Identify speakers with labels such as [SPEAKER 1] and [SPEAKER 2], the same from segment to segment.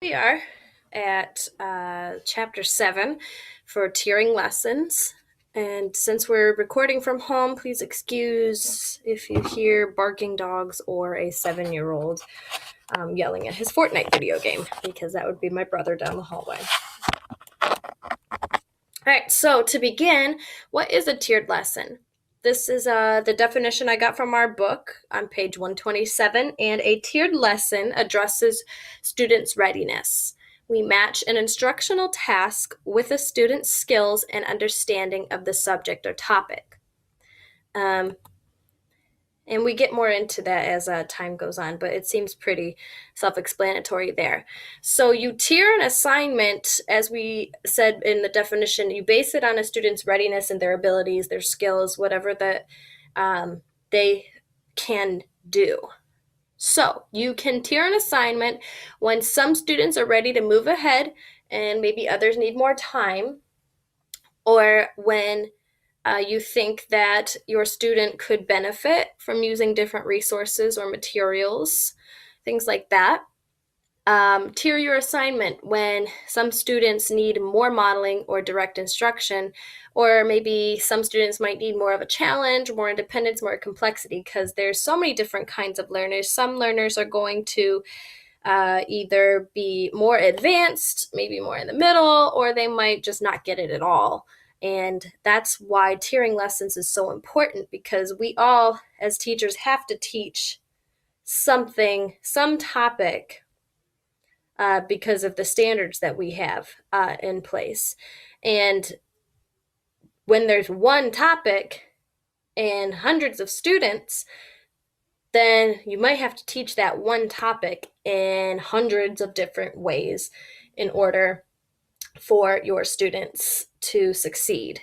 [SPEAKER 1] We are at chapter 7 for tiering lessons. And since we're recording from home, please excuse if you hear barking dogs or a 7-year-old yelling at his Fortnite video game, because that would be my brother down the hallway. All right, so to begin, what is a tiered lesson? This is the definition I got from our book on page 127, and a tiered lesson addresses students' readiness. We match an instructional task with a student's skills and understanding of the subject or topic. And we get more into that as time goes on, but it seems pretty self-explanatory there. So you tier an assignment, as we said in the definition, you base it on a student's readiness and their abilities, their skills, whatever that they can do. So you can tier an assignment when some students are ready to move ahead and maybe others need more time, or when you think that your student could benefit from using different resources or materials, things like that. Tier your assignment when some students need more modeling or direct instruction, or maybe some students might need more of a challenge, more independence, more complexity, because there's so many different kinds of learners. Some learners are going to either be more advanced, maybe more in the middle, or they might just not get it at all. And that's why tiering lessons is so important, because we all, as teachers, have to teach something, some topic, because of the standards that we have in place. And when there's one topic and hundreds of students, then you might have to teach that one topic in hundreds of different ways in order for your students to succeed.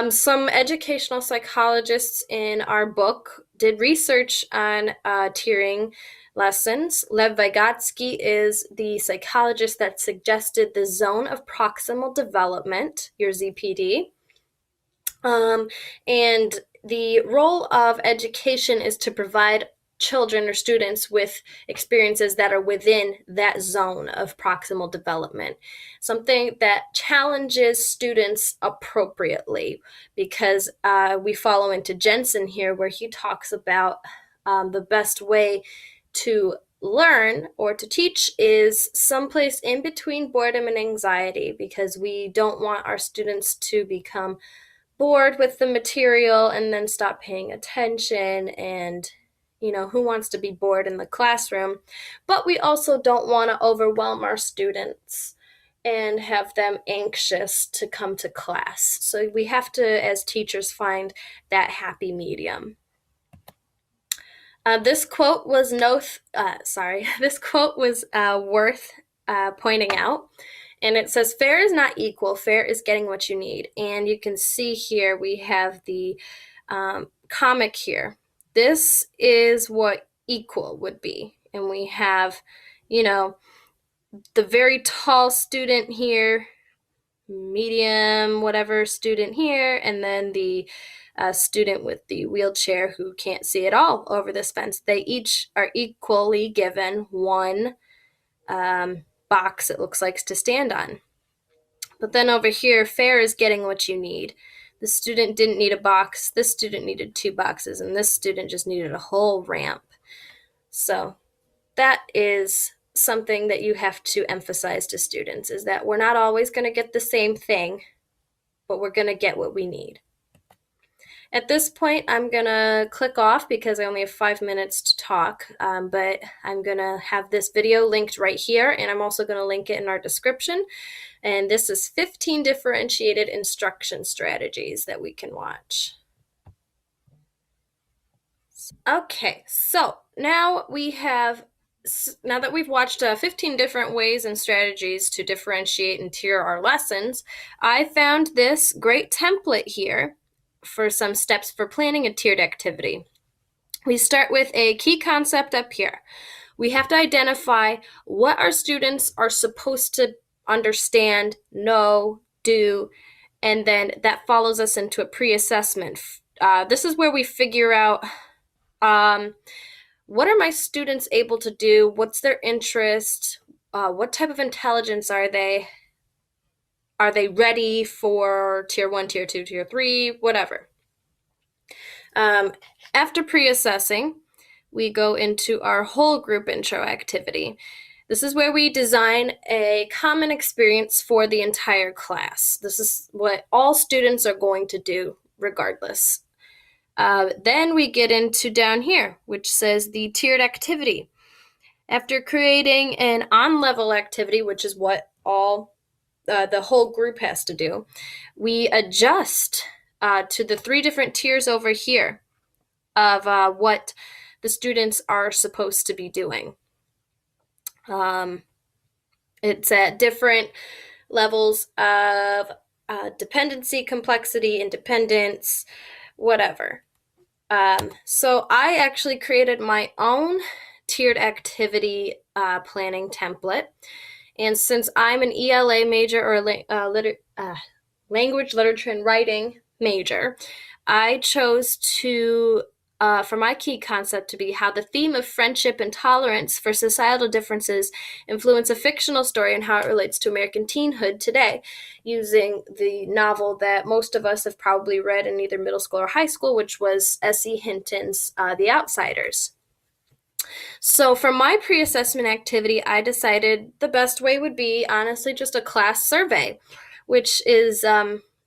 [SPEAKER 1] Some educational psychologists in our book did research on tiering lessons. Lev Vygotsky is the psychologist that suggested the zone of proximal development, your ZPD. And the role of education is to provide children or students with experiences that are within that zone of proximal development, something that challenges students appropriately, because we follow into Jensen here, where he talks about the best way to learn or to teach is someplace in between boredom and anxiety, because we don't want our students to become bored with the material and then stop paying attention. And who wants to be bored in the classroom? But we also don't want to overwhelm our students and have them anxious to come to class. So we have to, as teachers, find that happy medium. This quote was worth pointing out. And it says, fair is not equal, fair is getting what you need. And you can see here we have the comic here. This is what equal would be. And we have, the very tall student here, medium, whatever student here, and then the student with the wheelchair who can't see at all over this fence. They each are equally given one box, it looks like, to stand on. But then over here, fair is getting what you need. The student didn't need a box, this student needed 2 boxes, and this student just needed a whole ramp. So that is something that you have to emphasize to students, is that we're not always going to get the same thing, but we're going to get what we need. At this point, I'm going to click off because I only have 5 minutes to talk, but I'm going to have this video linked right here, and I'm also going to link it in our description. And this is 15 differentiated instruction strategies that we can watch. Okay, so now that we've watched 15 different ways and strategies to differentiate and tier our lessons, I found this great template here for some steps for planning a tiered activity. We start with a key concept up here. We have to identify what our students are supposed to understand, know, do, and then that follows us into a pre-assessment. This is where we figure out what are my students able to do, what's their interest, what type of intelligence are they? Are they ready for tier 1, tier 2, tier 3, whatever? Um, After pre-assessing, we go into our whole group intro activity. This is where we design a common experience for the entire class. This is what all students are going to do regardless. Then we get into down here, which says the tiered activity. After creating an on-level activity, which is what the whole group has to do, we adjust to the 3 different tiers over here of what the students are supposed to be doing. It's at different levels of dependency, complexity, independence, whatever. So I actually created my own tiered activity planning template. And since I'm an ELA major or language, literature, and writing major, I chose to for my key concept to be how the theme of friendship and tolerance for societal differences influence a fictional story and how it relates to American teenhood today, using the novel that most of us have probably read in either middle school or high school, which was S.E. Hinton's The Outsiders. So for my pre-assessment activity, I decided the best way would be honestly just a class survey, which is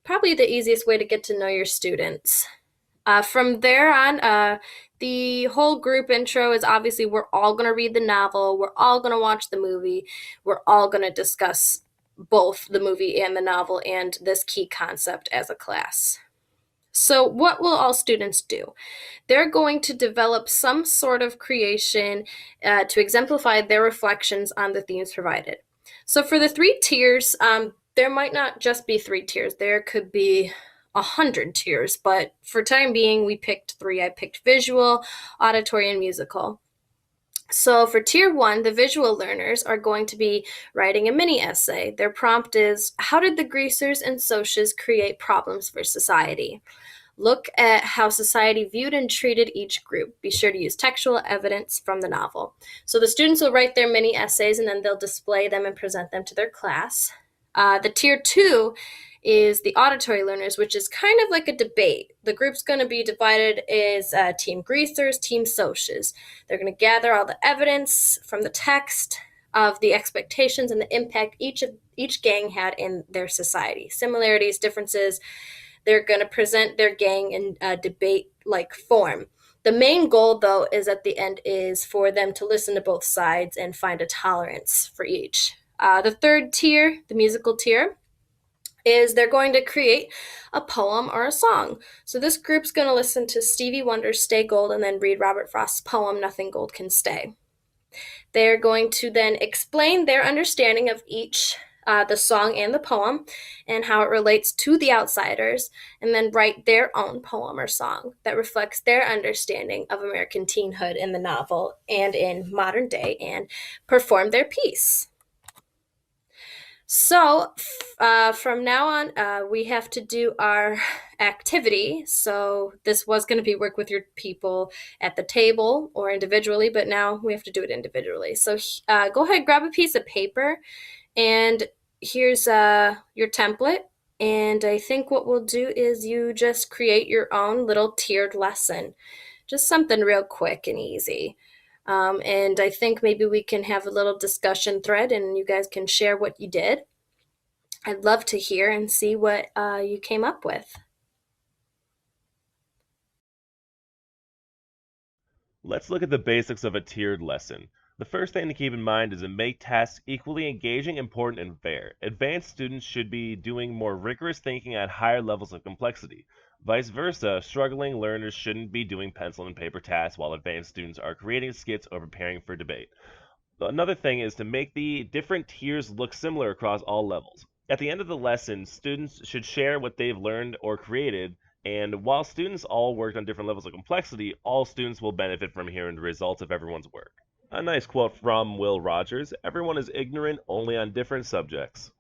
[SPEAKER 1] probably the easiest way to get to know your students. From there on, the whole group intro is obviously we're all going to read the novel, we're all going to watch the movie, we're all going to discuss both the movie and the novel and this key concept as a class. So what will all students do? They're going to develop some sort of creation to exemplify their reflections on the themes provided. So for the 3 tiers, there might not just be 3 tiers. There could be 100 tiers, but for time being, we picked 3. I picked visual, auditory, and musical. So for tier 1, the visual learners are going to be writing a mini essay. Their prompt is, how did the greasers and socias create problems for society? Look at how society viewed and treated each group. Be sure to use textual evidence from the novel. So the students will write their mini essays and then they'll display them and present them to their class. The tier 2 is the auditory learners, which is kind of like a debate. The group's going to be divided as team greasers, team socias. They're going to gather all the evidence from the text of the expectations and the impact each gang had in their society. Similarities, differences. They're going to present their gang in a debate-like form. The main goal, though, is at the end is for them to listen to both sides and find a tolerance for each. The 3rd tier, the musical tier, is they're going to create a poem or a song. So this group's going to listen to Stevie Wonder's Stay Gold and then read Robert Frost's poem, Nothing Gold Can Stay. They're going to then explain their understanding of each the song and the poem and how it relates to the outsiders, and then write their own poem or song that reflects their understanding of American teenhood in the novel and in modern day and perform their piece. So from now on, we have to do our activity. So this was going to be work with your people at the table or individually, but now we have to do it individually. So go ahead, grab a piece of paper, and here's your template. And I think what we'll do is you just create your own little tiered lesson, just something real quick and easy. And I think maybe we can have a little discussion thread and you guys can share what you did. I'd love to hear and see what you came up with.
[SPEAKER 2] Let's look at the basics of a tiered lesson. The first thing to keep in mind is to make tasks equally engaging, important, and fair. Advanced students should be doing more rigorous thinking at higher levels of complexity. Vice versa, struggling learners shouldn't be doing pencil and paper tasks while advanced students are creating skits or preparing for debate. Another thing is to make the different tiers look similar across all levels. At the end of the lesson, students should share what they've learned or created, and while students all worked on different levels of complexity, all students will benefit from hearing the results of everyone's work. A nice quote from Will Rogers, everyone is ignorant only on different subjects.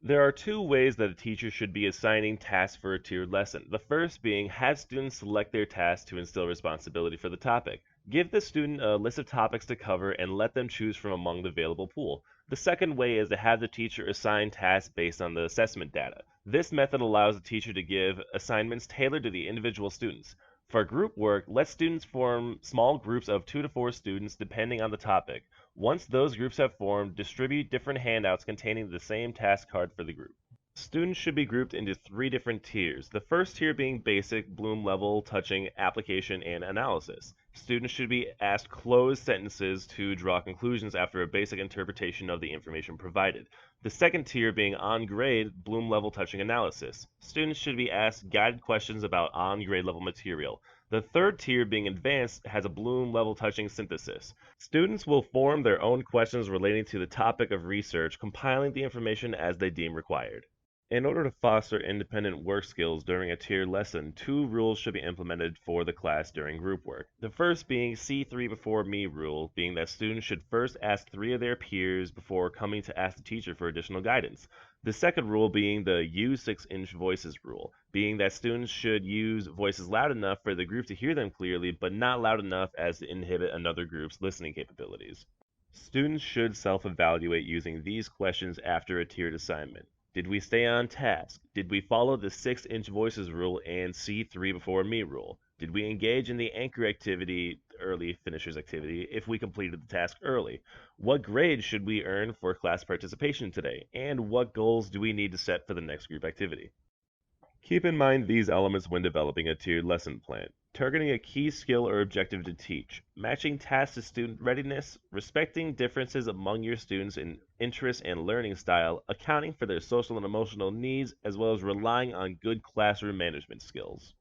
[SPEAKER 2] There are 2 ways that a teacher should be assigning tasks for a tiered lesson. The first being have students select their tasks to instill responsibility for the topic. Give the student a list of topics to cover and let them choose from among the available pool. The second way is to have the teacher assign tasks based on the assessment data. This method allows the teacher to give assignments tailored to the individual students. For group work, let students form small groups of 2 to 4 students depending on the topic. Once those groups have formed, distribute different handouts containing the same task card for the group. Students should be grouped into 3 different tiers. The first tier being basic, Bloom level, touching application and analysis. Students should be asked closed sentences to draw conclusions after a basic interpretation of the information provided. The second tier being on grade, Bloom level, touching analysis. Students should be asked guided questions about on grade level material. The third tier, being advanced, has a Bloom level, touching synthesis. Students will form their own questions relating to the topic of research, compiling the information as they deem required. In order to foster independent work skills during a tiered lesson, 2 rules should be implemented for the class during group work. The first being see 3 before me rule, being that students should first ask 3 of their peers before coming to ask the teacher for additional guidance. The second rule being the use 6-inch voices rule, being that students should use voices loud enough for the group to hear them clearly, but not loud enough as to inhibit another group's listening capabilities. Students should self-evaluate using these questions after a tiered assignment. Did we stay on task? Did we follow the 6-inch voices rule and see 3 before me rule? Did we engage in the anchor activity, early finishers activity, if we completed the task early? What grade should we earn for class participation today? And what goals do we need to set for the next group activity? Keep in mind these elements when developing a tiered lesson plan. Targeting a key skill or objective to teach, matching tasks to student readiness, respecting differences among your students in interest and learning style, accounting for their social and emotional needs, as well as relying on good classroom management skills.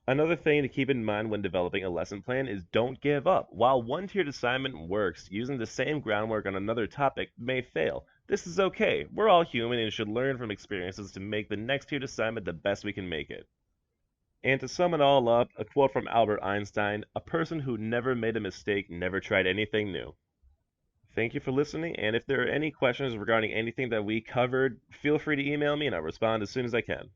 [SPEAKER 2] Another thing to keep in mind when developing a lesson plan is don't give up. While one tiered assignment works, using the same groundwork on another topic may fail. This is okay. We're all human and should learn from experiences to make the next tiered assignment the best we can make it. And to sum it all up, a quote from Albert Einstein: a person who never made a mistake never tried anything new. Thank you for listening, and if there are any questions regarding anything that we covered, feel free to email me and I'll respond as soon as I can.